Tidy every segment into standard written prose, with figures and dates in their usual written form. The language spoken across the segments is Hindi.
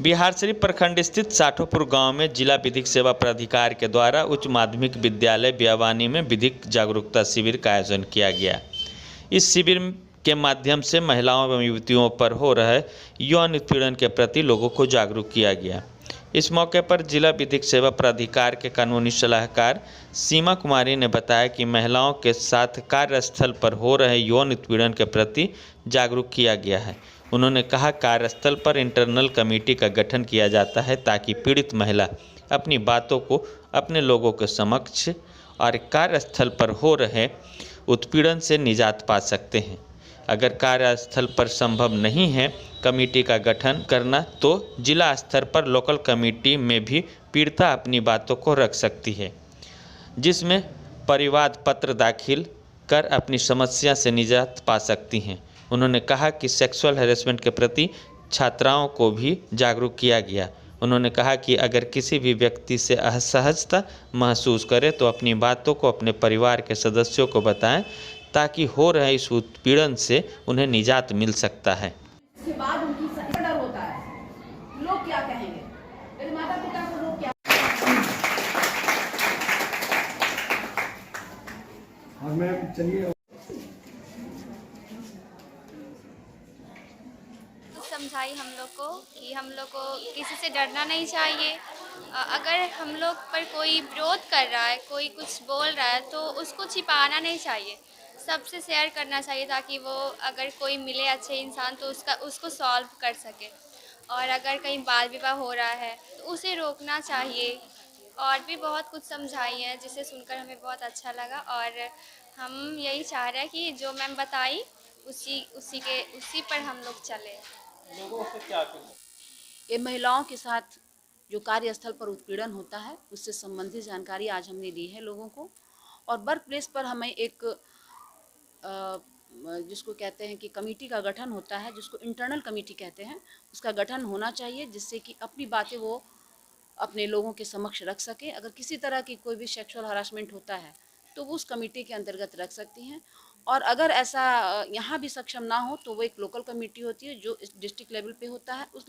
बिहारशरीफ प्रखंड स्थित साठोपुर गांव में जिला विधिक सेवा प्राधिकार के द्वारा उच्च माध्यमिक विद्यालय बियावानी में विधिक जागरूकता शिविर का आयोजन किया गया। इस शिविर के माध्यम से महिलाओं एवं युवतियों पर हो रहे यौन उत्पीड़न के प्रति लोगों को जागरूक किया गया। इस मौके पर जिला विधिक सेवा प्राधिकार के कानूनी सलाहकार सीमा कुमारी ने बताया कि महिलाओं के साथ कार्यस्थल पर हो रहे यौन उत्पीड़न के प्रति जागरूक किया गया है। उन्होंने कहा, कार्यस्थल पर इंटरनल कमेटी का गठन किया जाता है ताकि पीड़ित महिला अपनी बातों को अपने लोगों के समक्ष और कार्यस्थल पर हो रहे उत्पीड़न से निजात पा सकते हैं। अगर कार्यस्थल पर संभव नहीं है कमेटी का गठन करना, तो जिला स्तर पर लोकल कमेटी में भी पीड़िता अपनी बातों को रख सकती है, जिसमें परिवाद पत्र दाखिल कर अपनी समस्या से निजात पा सकती हैं। उन्होंने कहा कि सेक्सुअल हैरेसमेंट के प्रति छात्राओं को भी जागरूक किया गया। उन्होंने कहा कि अगर किसी भी व्यक्ति से असहजता महसूस करे तो अपनी बातों को अपने परिवार के सदस्यों को बताएं ताकि हो रहे इस उत्पीड़न से उन्हें निजात मिल सकता है। इसके बाद उनकी डर होता है, लोग क्या कहेंगे, मेरे माता पिता को लोग क्या। और मैं चलिए समझाई हम लोग को कि हम लोग को किसी से डरना नहीं चाहिए। अगर हम लोग पर कोई विरोध कर रहा है, कोई कुछ बोल रहा है तो उसको छिपाना नहीं चाहिए, सबसे शेयर करना चाहिए ताकि वो अगर कोई मिले अच्छे इंसान तो उसको सॉल्व कर सके। और अगर कहीं बाल विवाह हो रहा है तो उसे रोकना चाहिए। और भी बहुत कुछ समझाई है जिसे सुनकर हमें बहुत अच्छा लगा। और हम यही चाह रहे हैं कि जो मैम बताई उसी पर हम लोग चले। लोगों से क्या कहें? ये महिलाओं के साथ जो कार्यस्थल पर उत्पीड़न होता है उससे संबंधित जानकारी आज हमने दी है लोगों को। और वर्क प्लेस पर हमें एक जिसको कहते हैं कि कमेटी का गठन होता है, जिसको इंटरनल कमेटी कहते हैं, उसका गठन होना चाहिए जिससे कि अपनी बातें वो अपने लोगों के समक्ष रख सके। अगर किसी तरह की कोई भी सेक्सुअल हरासमेंट होता है तो वो उस कमेटी के अंतर्गत रख सकती हैं। और अगर ऐसा यहाँ भी सक्षम ना हो तो वो एक लोकल कमेटी होती है जो इस डिस्ट्रिक्ट लेवल पे होता है, उस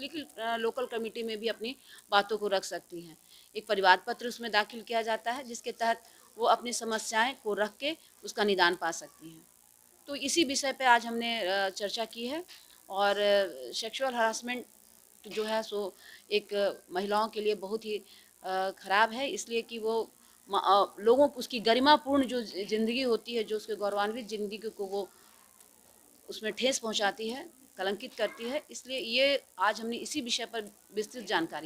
लोकल कमेटी में भी अपनी बातों को रख सकती हैं। एक परिवाद पत्र उसमें दाखिल किया जाता है जिसके तहत वो अपनी समस्याएं को रख के उसका निदान पा सकती हैं। तो इसी विषय पे आज हमने चर्चा की है। और सेक्सुअल हरासमेंट जो है सो एक महिलाओं के लिए बहुत ही ख़राब है, इसलिए कि वो लोगों को उसकी गरिमापूर्ण जो ज़िंदगी होती है, जो उसके गौरवान्वित ज़िंदगी को वो उसमें ठेस पहुंचाती है, कलंकित करती है। इसलिए ये आज हमने इसी विषय पर विस्तृत जानकारी